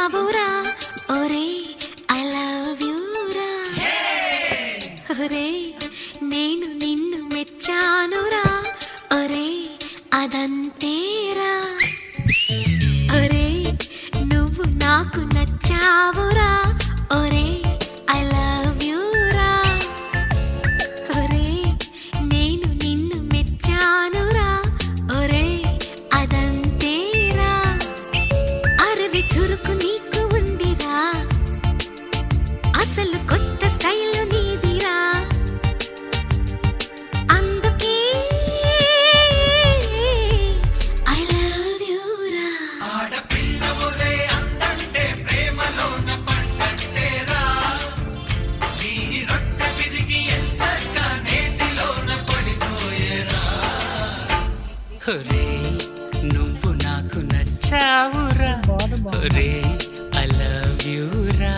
నచ్చావురా ఒరే I love you రా ఒరే నేను నిన్ను మెచ్చానురా ఒరే అదంతేరా ఒరే నువ్వు నాకు నచ్చావురా ఒరే ఐ లవ్ యూ రా ఒరే నేను నిన్ను మెచ్చానురా ఒరే అదంతేరా అరవి చురుకు నీకు ఉందిరా అసలు కొత్త స్టైల్ నీదిరా అందుకే ఐ లవ్ యూ రా ఆడపిల్లవురే అందంటే ప్రేమలోన పడ్డంటేరా నీ రొట్టె విరిగి ఎంచక్క నేతిలోన పడిపోయేరా ఒరే నువ్వు నాకు నచ్చావురా ఒరే ఐ లవ్ యూ రా